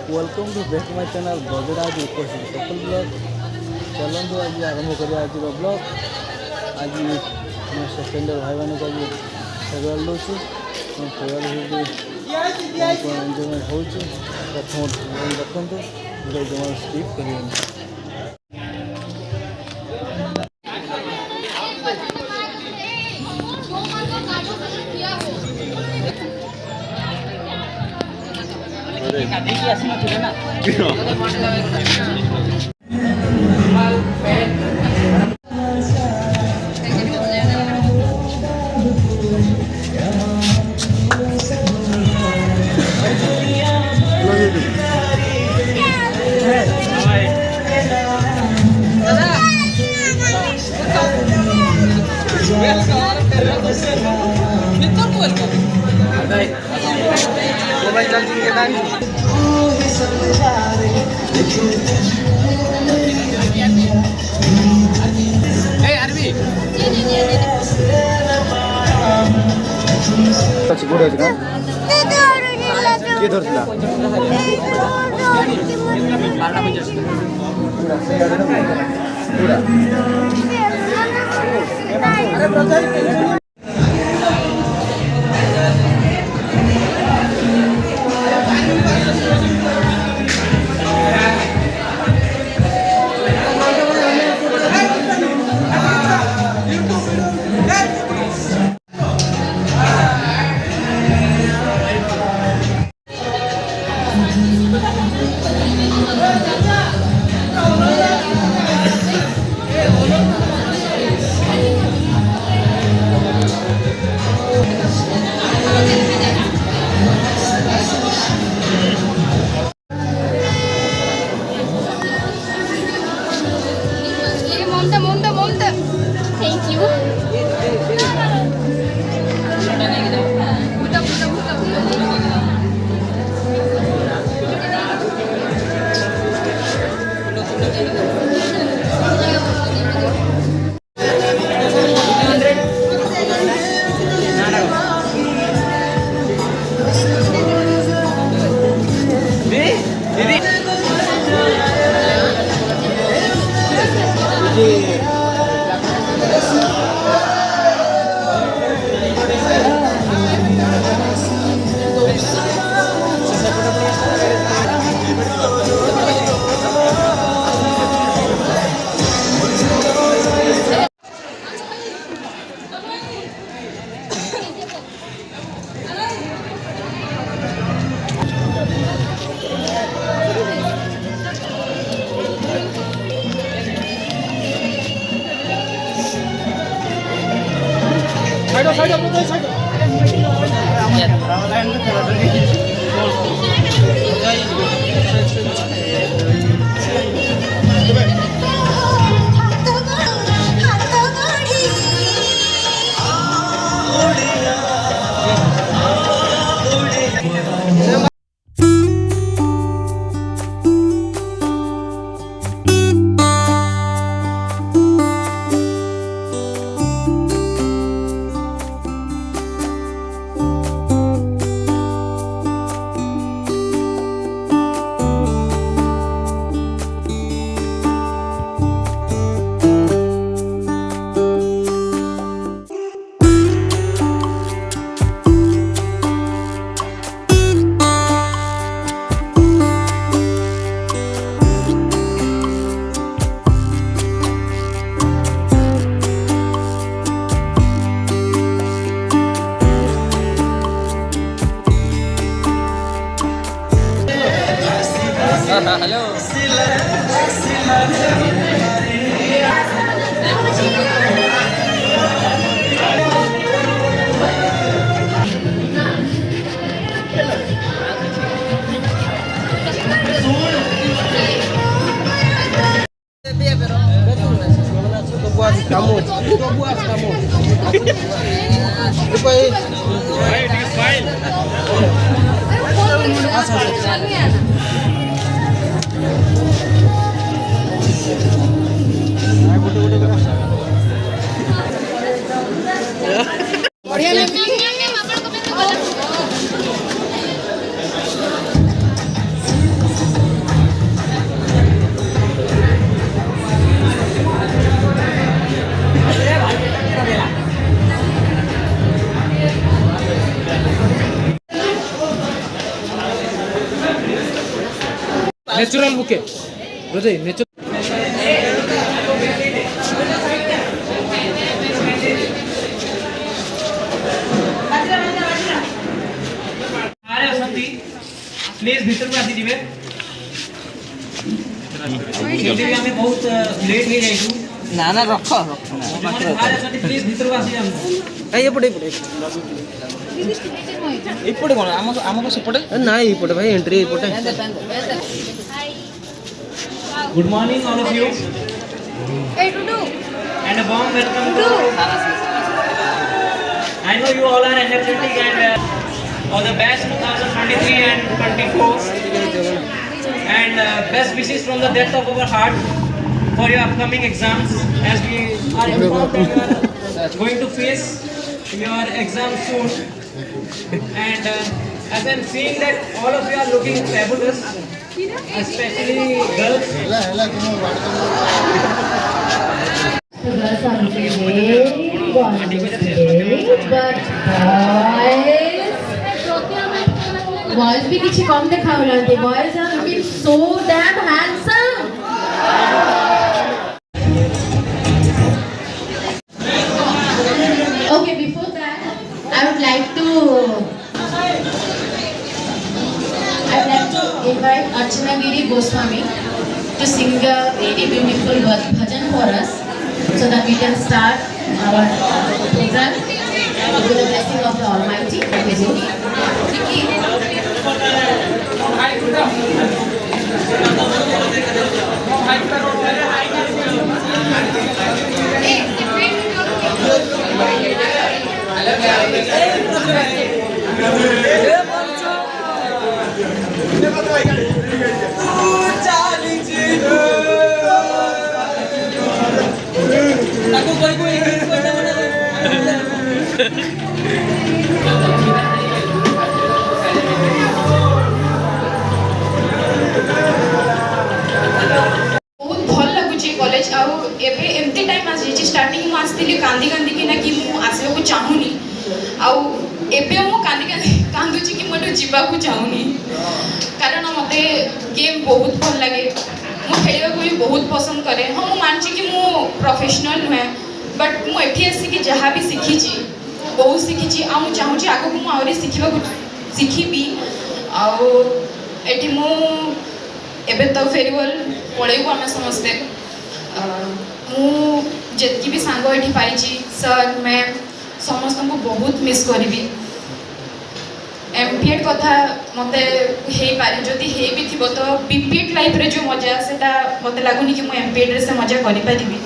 Welcome to back my channel बजराज उपस्थित सफल ब्लॉग चलतु आज आरंभ कर आज ब्लॉग आज सेकेंडर भाई मान को आज फेरवेल दूसरी फेरवेल एंजयमेंट हो प्रथम देखते वीडियो जमा स्किप करें। Hello kamu itu buat kamu supaya natural বুকে বুঝাই ন্যাচুরাল प्लीज भीतर में आसी जीवे सीधी हमें बहुत लेट नहीं जाइछु ନା ନା ରଖ ରଖ बाहर आसती प्लीज भीतर को आसी जाम ଏପଟେ ଏପଟେ ଏପଟେ କ'ଣ ଆମକୁ ସେପଟେ ନା ଏପଟେ ଭାଇ ଏଣ୍ଟ୍ରି ଏପଟେ good morning all of you Hey, Dudu. and a warm welcome to I know you all are energetic and all the best 2023 and 24 and best wishes from the depth of our heart for your upcoming exams as we are informed that you are going to face your exam soon and as I'm seeing that all of you are looking fabulous especially girls The girls are looking very but boys भी किसी कम दिखाओ लाते boys are looking so damn handsome. Okay, before that, I would like to invite Archana Giri Goswami to sing a very beautiful bhajan for us, so that we can start our program with the blessing of the Almighty. बहुत भल लगुची college आउ एबे एमती time आसी starting मु आसली कांदी कांदी कि ना कि मु आसबा को चाहूनी आउ एबे मु कांदी कांदी कांदुची कि मटे जीवा को चाहूनी कारण मते गेम बहुत भल लागे मु खेलिबा को भी बहुत पसंद करे हां मु मानची कि मु प्रोफेशनल नुहे बट मु एठी आसी कि जहा भी सिखिची बहुत सिखिची आ मु चाहूची आगो को मु आउरी सिखिबा को सिखिबी आउ एठी मु एबे तो फेरीवेल पळेबो आमे समस्ते मु जेतकी भी सांग एठी पाइची सर मैम समस्त को बहुत मिस करबी एमपीएड कथा मते हे पारे जदि हे भी थिबो तो बीपीएड लाइफ रे जो मजा सेटा मते लागुनी कि मु एमपीएड रे से मजा करि पारिबी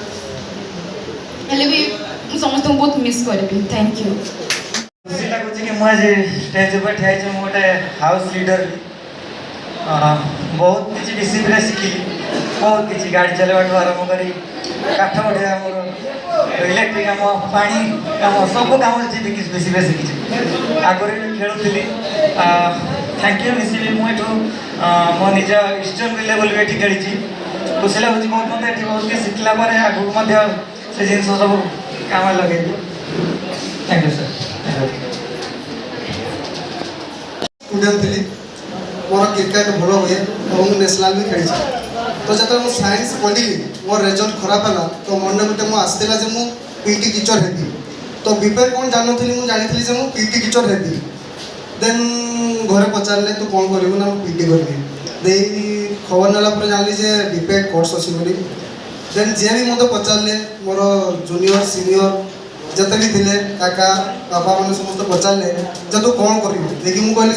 हेले भी मु समस्त को बहुत मिस करबी थैंक यू खुशी लाଗୁଛି कि ମୁଁ ଆଜି ଷ୍ଟେଜ୍ ଉପରେ ଠିଆ ହେଇଛି ମୁଁ ଗୋଟେ ହାଉସ୍ ଲିଡର ବହୁତ କିଛି ଡିସିପ୍ଲିନ ଶିଖିଲି ବହୁତ କିଛି ଗାଡ଼ି ଚଲାଇବାଠୁ ଆରମ୍ଭ କରି କାଠ ବଢ଼ିଆ ଆମର ଇଲେକ୍ଟ୍ରିକ୍ କାମ ପାଣି କାମ ସବୁ କାମ ବେଶୀ ଶିଖିଛି ଆଗରୁ ବି ଖେଳୁଥିଲି ଥ୍ୟାଙ୍କ ୟୁ ମିଶିଲି ମୁଁ ଏଠୁ ମୋ ନିଜ ଇଷ୍ଟର୍ନ ଲେଭେଲ୍ ବି ଏଠି ଖେଳିଛି ଖୁସି ଲାଗୁଛି ବହୁତ ମୋତେ ଏଠି ବହୁତ କିଛି ଶିଖିଲା ପରେ ଆଗକୁ ମଧ୍ୟ ସେ ଜିନିଷ ସବୁ କାମରେ ଲଗେଇବି ଥ୍ୟାଙ୍କ ୟୁ ସାର୍ स्टूडेंट थी मोर क्रिकेट भल हुए और नेशनल भी खेली तो जब मुझे साइंस पढ़ी मोर रिजल्ट खराब है तो मन गोटे मुझे आसला जो मुझे पीटी टीचर हेबी तो बीपीएड कौन जानी मुझे जानी जो मुझे पीटी टीचर हेबी देन घरे पचारे तू कौन करू ना पीटी करी दे खबर नाला जानी जे बीपीएड कोर्स अच्छी बोली देन जी भी मत पचारे मोर जूनियर सीनियर जिते भी थे काका बापा मैंने समस्त पचारे जे तू कौन कर देखिए मुझे कहली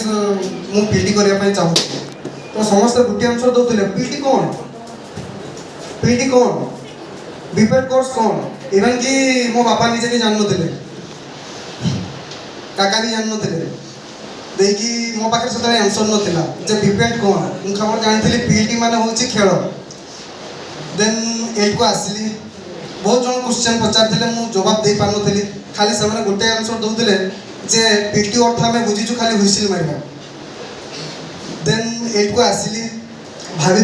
मुझे पीटी करने चाहूँ तो समस्त गोटे आंसर दौले पीटी कौन बीपीएड कोर्स कौन इवन कि मो बापा निजे भी जान थे काका भी जान थे देखिए मो पाखे से आंसर नाला जे बीपीएड कौन मुझे खबर जानी पीटी माने हूँ खेल देन एट को आसली बहुत जन क्वेश्चन पचारे मुझे जवाब दे पार नी खाली से गोटे आंसर दौले जे पीटी अर्थ आम बुझीचु खाली हुइसिल मारिबा देन एट को आसली भाभी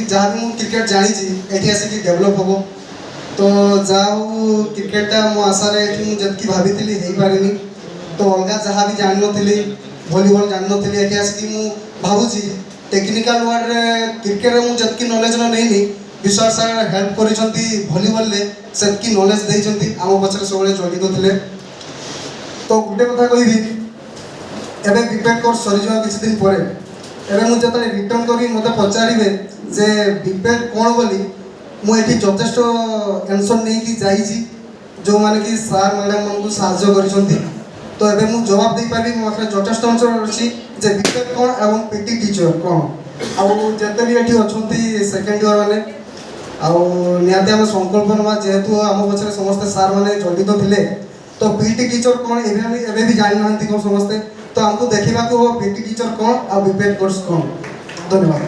जहाँ भी मुझे क्रिकेट जानी ये आसिक डेभलप हम तो जाऊ क्रिकेटा मो आशा मुझे भाभी हो पारे तो अलग जहाँ भी जान नी भलीबल जान नी ये आसिक भावुची टेक्निकल वर्ड रे क्रिकेट रे मु जतकी नॉलेज न नहीं विश्वास सर हेल्प करिसंती वॉलीबॉल ले सेतकी नॉलेज देइसंती आम पछरे सबले जड़ित थिले। तो गुटे कथा कहबी एबे बीपेड कोर्स सरी जा किछ दिन परे एबे मु जतने रिटर्न करी मते पचारिबे जे बीपेड कोन बोली मु एठी जथेष्ट आंसर नै कि जाईची जो माने कि सर मैडम मन को सहायता करिसंती। तो एबे मु जवाब दे पाबी मो पाखरे जथेष्ट आंसर अछि जे बीपेड कोन एवं पीटी टीचर कोन आउ जते भी एठी अछंती सेकंड ईयर माने आउ नियाते हम संकल्प नवा जेहेतु आम पछरे समस्त सार माने जड़ित थिले तो पीटी टीचर कोन एबे भी जानि नांती को समस्त तो हमको देखिबा को पीटी टीचर कोन आ बीपेड कोर्स कोन। धन्यवाद।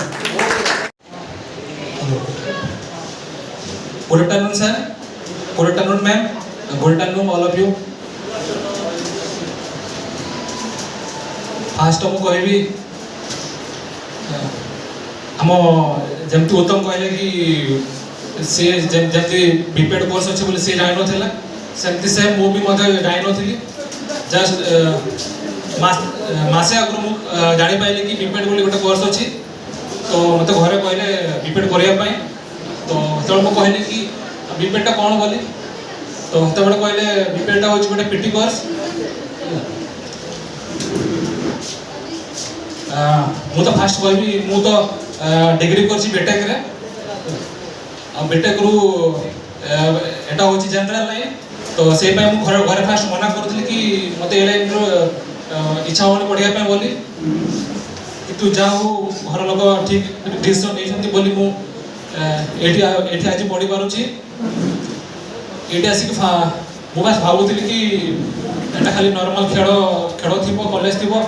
Good afternoon, sir. Good afternoon, ma'am. Good afternoon, all of you. First, I'm going to आम जमती उत्तम कहले कि सी जमती बीपेड कोर्स अच्छे बोले सी जान ना सेमती से मु भी जान नी जस्ट मसे आगु मुझे जानी पाइली कि बीपेड बोली गोटे कोर्स अच्छी तो मत घरे कहले बीपेड करने तो जो मुझे कहली कि बीपेडटा कौन बोली तो मत कहले बीपेडटा हूँ गोटे पीटी कोर्स मु तो फास्ट कहबी मु तो डिग्री करछि बीटेक रे आ बीटेक रु एटा होछि जनरल लाइन तो से पय मु घर घर फास्ट मना करथि कि मते ए लाइन रो इच्छा होनी पढ़िया पे बोली कि तू जाऊ घर लोग ठीक डिसीजन नेछंती बोली मु एठी एठी आज पढ़ी पारुछि एठी आसी कि मु बस भाबुथि कि एटा खाली नॉर्मल खेड़ थिबो कॉलेज थिबो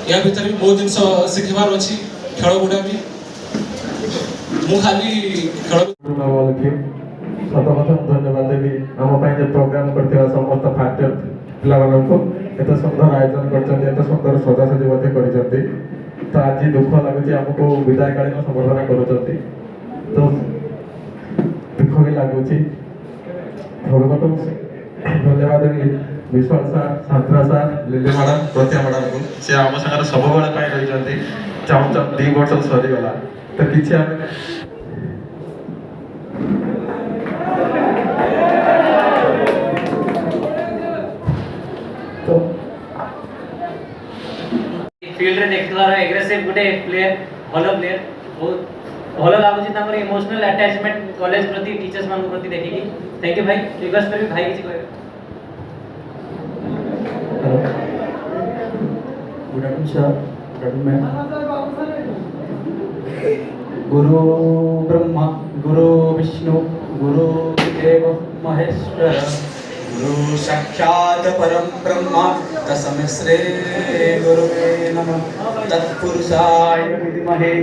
या भीतर भी बहुत जिनस शिखबार अच्छी खेल गुड़ा भी मु खाली खेल सत कथा धन्यवाद देवी आम जो प्रोग्राम करते समस्त फास्ट पिला एत सुंदर आयोजन कर सुंदर सजासजी कर तो आज दुख लगुच आमको विदायकालीन संबर्धना कर तो दुख भी लगुच धन्यवाद देवी विश्वास सार सांत्रा सार लिली मैडम प्रतिया मैडम को सी आम सागर सब बेले रही चाहूँ 2 वर्ष सरीगला तो किसी आम तो फील्ड रे देखलार एग्रेसिव गुटे प्लेयर भलो प्लेयर बहुत भलो लागुची ताकर इमोशनल अटैचमेंट कॉलेज प्रति टीचर्स मान प्रति देखिकी थैंक यू भाई रिक्वेस्ट करबी भाई किछि कहबे। Good afternoon sir good afternoon गुरु ब्रह्मा गुरु विष्णु गुरु देव महेश्वर गुरु साक्षात् परम ब्रह्म तस्मै श्री गुरुवे नमः तत्पुरुषाय विद्महे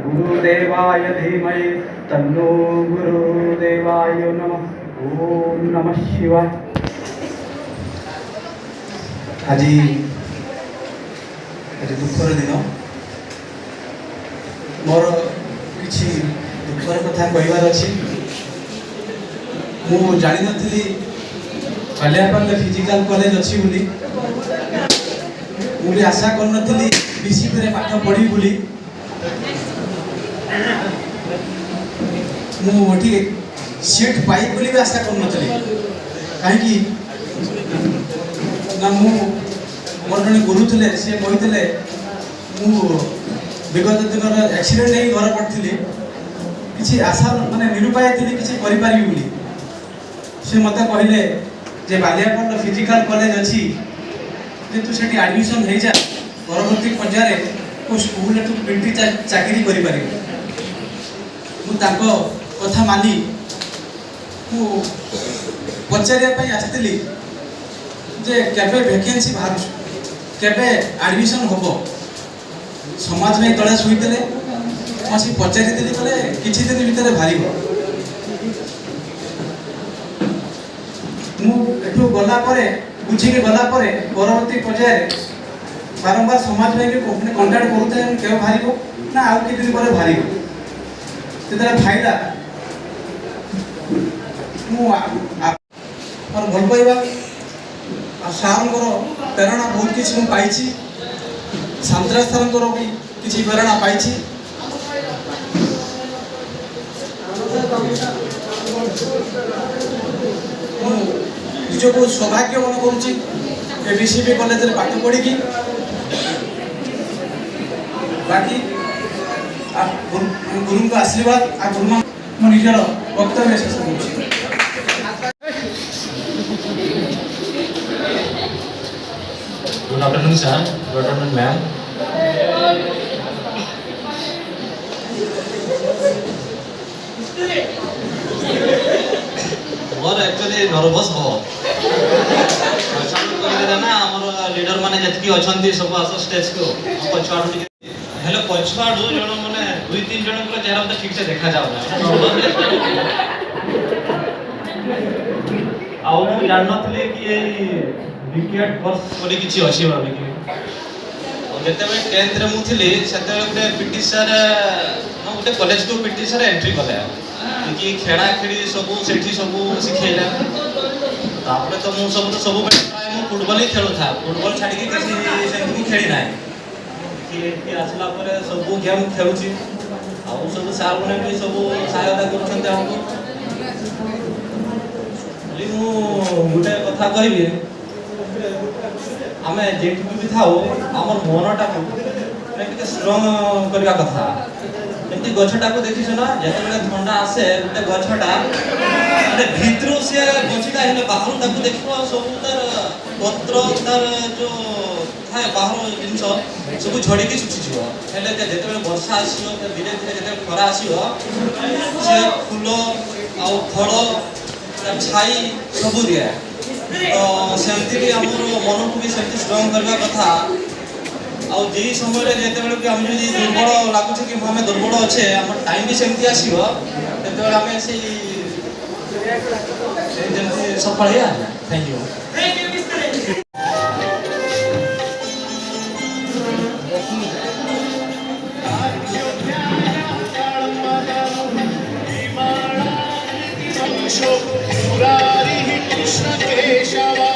गुरुदेवाय धीमहि तन्नो गुरुदेवाय नमः ओम नमः शिवाय। आज दुखर दिन मोर किसी दुखर कथा कहबार अच्छी मु जानी नथली बालियापाल फिजिकल कॉलेज अच्छी बोली मु भी आशा कर नथली बीसीपी रे पाठ पढ़ी बोली मु ओठी सीट पाई बोली भी आशा कर नथली काहे ना मु मोर जन गुरु थे सी कहते मु विगत दिन एक्सीडेंट नहीं घर पड़ी किसी आशा माने निरुपाय थी किसी करी सी मत कहले जे बालियापाल फिजिकल कॉलेज अच्छी जे तू से एडमिशन हो जा परवर्ती पर्याय को स्कूल तू पीटी चाकरी कर कथा मानी मु पचारे आसती जे केबे वैकेंसी बाहर केबे एडमिशन होबो समाज में तले सुईते मसी पचारि देली बोले किछि दिन भीतर बाहर मु एठू गला परे बुझी के गला परे परवर्ती पर्याय बारंबार समाज में कंटाक्ट करते हैं केबे बाहर ना आउ कि दिन पर बाहर तेतरा फायदा मु और भल पाइबा सार प्रेरणा बहुत किसी पाई सांतरा सार भी କିଛି ପ୍ରେରଣା ପାଇଛି। ମୁଁ ନିଜକୁ ସୌଭାଗ୍ୟ ମନେ କରୁଛି ଏ BCB କଲେଜରେ ପାଠ ପଢ଼ିକି। ବାକି ଗୁରୁଙ୍କ ଆଶୀର୍ବାଦ ଆଉ ଗୁରୁମା ମୁଁ ନିଜର ବକ୍ତବ୍ୟ ଶେଷ କରୁଛି। Good afternoon, sir. Good afternoon, ma'am. More actually nervous हो पछाड़ ना हमर लीडर माने जतकी अछंती सब आस स्टेज को पछाड़ हेलो पछाड़ जण माने 2-3 जण को चेहरा तो ठीक से देखा जाउ ना आउ मु जाननथले कि ए विकेट कोर्स कोली किछि अछि भाबे कि जते बे 10th रे मु थिली सेते गुटे पीटी सर न गुटे कॉलेज को पीटी सर एंट्री कले कि खेड़ा खेड़ी सबू सेठी सबू सिखेला तापरे तो मु सब प्राय मु फुटबॉल ही खेलु था फुटबॉल छाड़ी के किसी सेठी खेली नाही कि आसला परे सबू गेम खेलुची आ सब सार मने भी सब सहायता करछन्ते हमको ली मु गुटे कथा कहबी आमे जेठी भी थाओ हमर मनटा को टिके स्ट्रांग करबा कथा एमती गछटा को देखिस ना जेते ठंडा आसे गोटे गछटा माने भितरो से गछटा हेले बाहर ताको देखो सब तार पत्र तार जो थाए बाहर जिंस सब झड़ी के सुची जिवो हेले जेते वर्षा आसीओ धीरे धीरे जेते खरा आसीओ से फूल आ फल तार छाई सब दिया तो सेमती भी हमर मन को भी सेमती स्ट्रांग करबा कथा आउ जे समय रे जेते बेले कि हम जदी दुर्बल लागु छै कि हमें दुर्बल अछि हमर टाइम भी सेमती आसीबो तेते बेले हमें से जेमती सफल या थैंक यू कृष्ण केशवा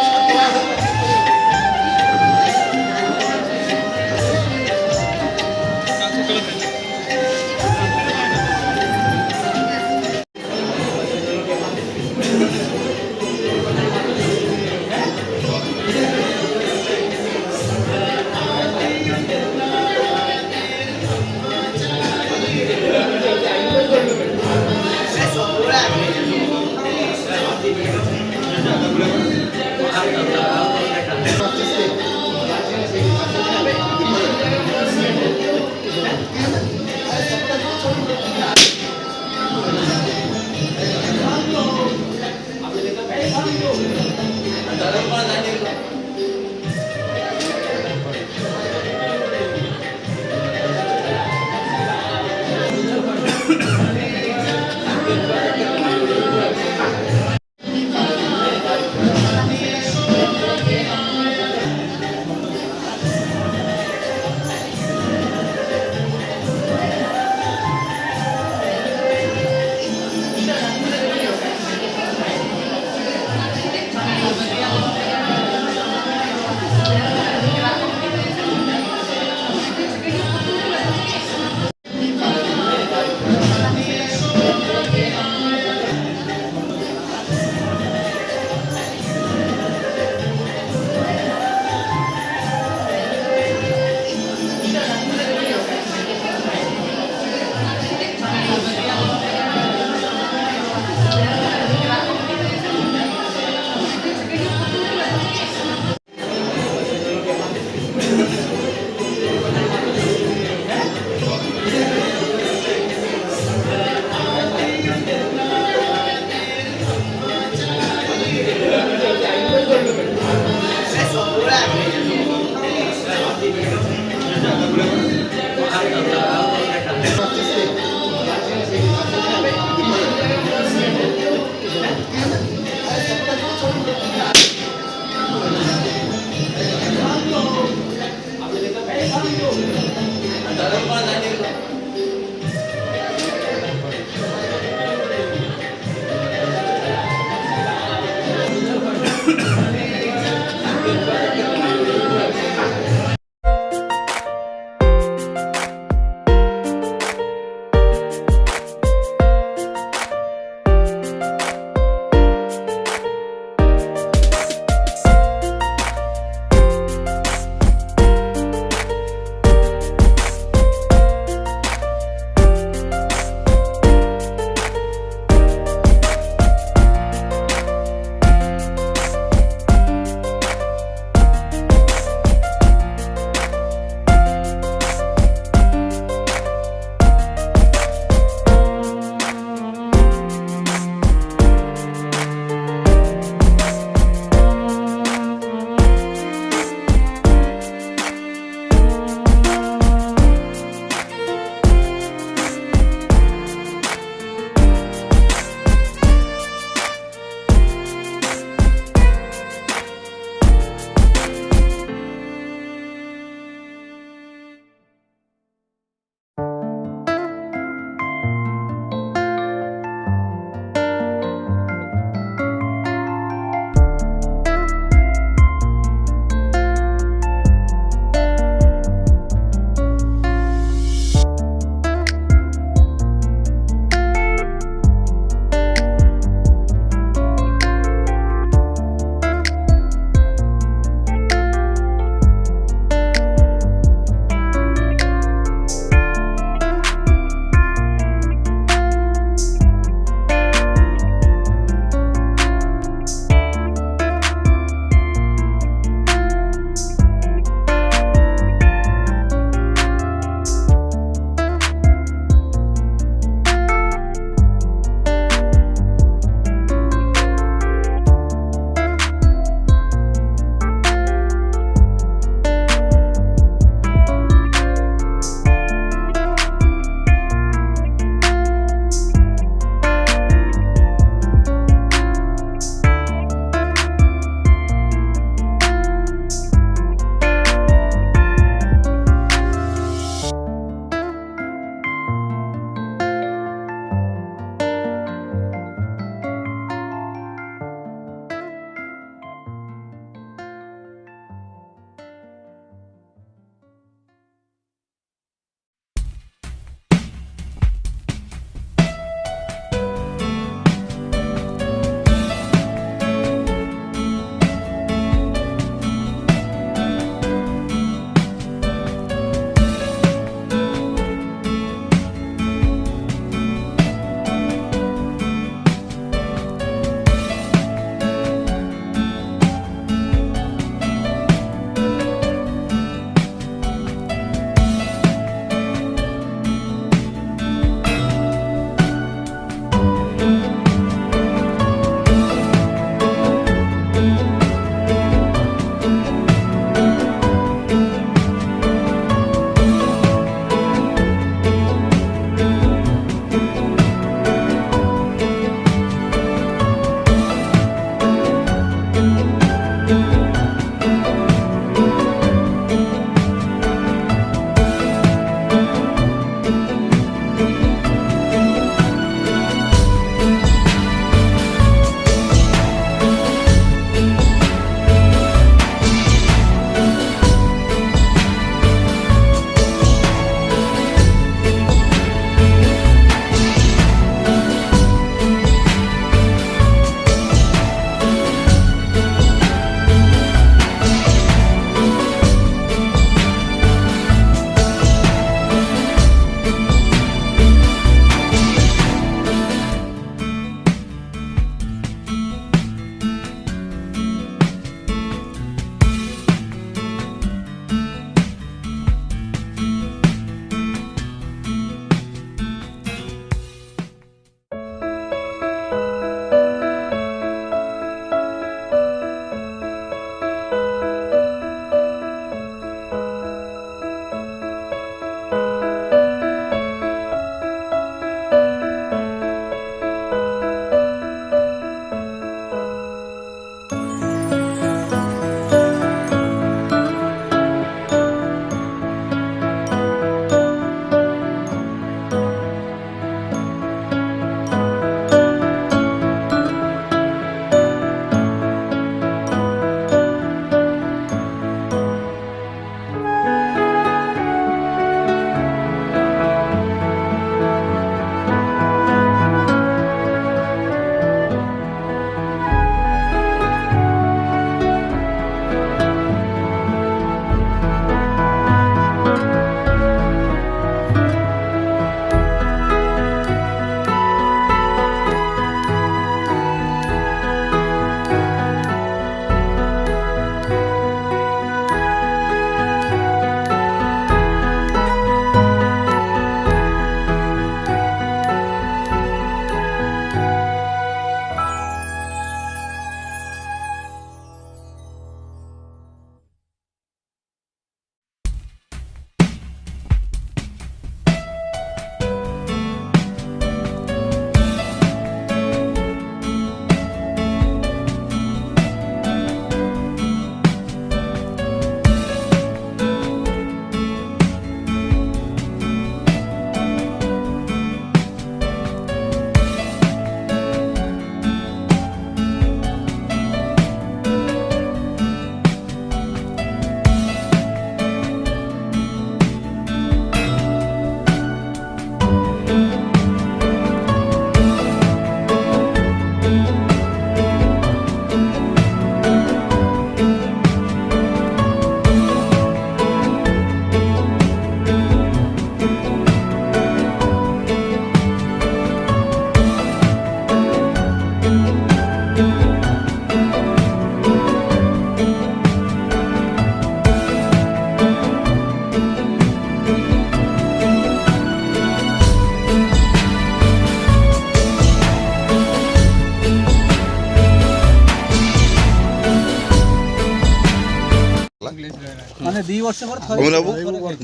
2 ବର୍ଷ ପରେ ଥରେ କଣ ବାବୁ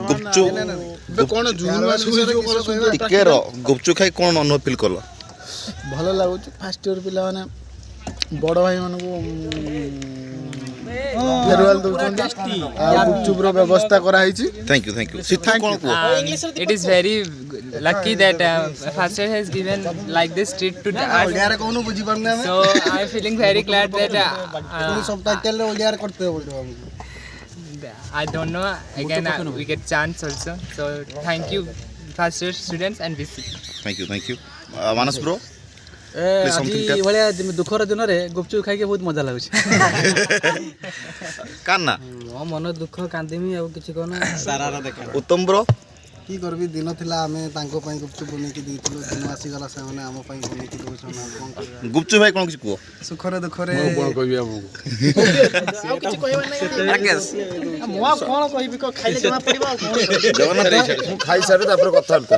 ଗୁପଚୁପ କ'ଣ ଜୁନ୍ ମାସକୁ ଟିକେ ର ଗୁପଚୁପ ଖାଇ କଣ ଅନୁଭବ ଫିଲ୍ କଲ? ଭଲ ଲାଗୁଛି ଫାର୍ଷ୍ଟ ଇୟର ପିଲାମାନେ ବଡ଼ ଭାଇମାନଙ୍କୁ ଫେରୱାଲ ଦେଉଛନ୍ତି ଆଉ ଗୁପଚୁପର ବ୍ୟବସ୍ଥା କରାହେଇଛି। ଥ୍ୟାଙ୍କ ୟୁ ସିଦ୍ଧୁ କଣ କୁହ? It is very lucky that First Year has given like this treat to us. ଓଡ଼ିଆରେ କହୁନୁ ବୁଝିପାରୁନି ଆମେ So I am feeling very glad that ସବଟାଇଟେଲରେ ଓଡ଼ିଆରେ କରିତେ ପଡ଼ିବ ଆମକୁ। I don't know again we get chance also. So thank you First Year students and VC. Thank you Manas bro ଆଜି ଭଳିଆ ଦୁଃଖର ଦିନରେ ଗୁପଚୁପ ଖାଇକି ବହୁତ ମଜା ଲାଗୁଛି। କାନ୍ନା ମୋ ମନ ଦୁଃଖ କାନ୍ଦିମି ଆଉ କିଛି କହନା। ଉତ୍ତମ ବ୍ରୋ কি করবি দিন লা আমি তাঙ্ক পাই গুপচুপ বনেকি দিয়েছিল দিন আসিগলা সেমানে আম পাই বনেকি দেউছন না কোন করবা গুপচুপ ভাই কোন কিছু কুহ সুখরে দুঃখরে কোন কইবি আমু ଆଉ କିଛି କହିବା ନାହିଁ ରାକେଶ ମୁଁ ଆଉ କଣ କହିବି ଖାଇଲେ ଜମା ପଡିବ ଆଉ କଣ ଜଗନ୍ନାଥ ଦେଇ ଛାଡ ମୁଁ ଖାଇ ସାରି ତାପରେ କଥା ହଉతా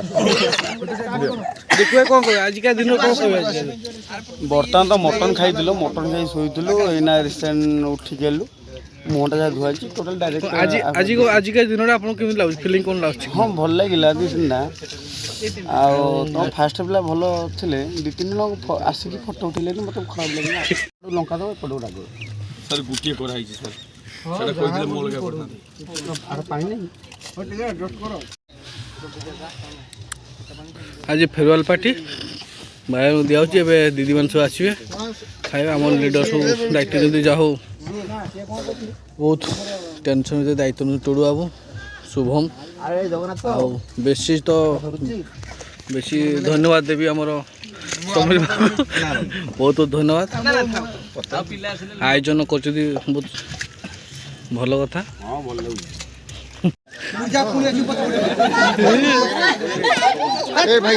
ଦେଖିବା କଣ କହିବା ଆଜିକା ଦିନ କଣ କହିବା ବର୍ତ୍ତମାନ ତ ମଟନ୍ ଖାଇଥିଲୁ ମଟନ୍ ଖାଇ ଶୋଇଥିଲୁ ଏଇନା ରିସେଣ୍ଟ ଉଠିକି ଗଲୁ ମୁହଁଟା ଯାହା ଧୁଆଇଛି ଟୋଟାଲ ଡାଇରେକ୍ଟ ଆଜିକା ଦିନରେ ଆପଣଙ୍କୁ କେମିତି ଲାଗୁଛି ଫିଲିଂ କ'ଣ ଲାଗୁଛି? ହଁ ଭଲ ଲାଗିଲା ଦିନା ଆଉ ତମ ଫାଷ୍ଟ ପିଲା ଭଲ ଥିଲେ 2-3 ଜଣ ଆସିକି ଫଟୋ ଉଠେଇଲେନି ମୋତେ ଖରାପ ଲାଗିଲା ଲଙ୍କା ଦେବ ଏପଟକୁ ଡାକିବ ସାର୍ ଗୋଟିଏ କରାହେଇଛି ସାର୍ ସେଟା କହିଥିଲେ ମୋ ଲଗା କରିଥାନ୍ତି ଆର ପାଣି ନାହିଁ ଆଜି ଫେରୱାଲ ପାର୍ଟି ବାହାରୁ ଦିଆହେଉଛି ଏବେ ଦିଦିମାନେ ସବୁ ଆସିବେ ଖାଇବା ଆମର ଲିଡର ସବୁ ଦାୟିତ୍ୱ ଯଦି ଯାହା ହଉ ବହୁତ ଟେନସନ୍ ଭିତରେ ଦାୟିତ୍ୱ ନେଉଛି ଟୁଡୁ ବାବୁ ଶୁଭମ ଆଉ ବେଶୀ ଧନ୍ୟବାଦ ଦେବି ଆମର ସମୀର ବହୁତ ଧନ୍ୟବାଦ ଆୟୋଜନ କରୁଛନ୍ତି ବହୁତ ଭଲ କଥା। ଭାଇ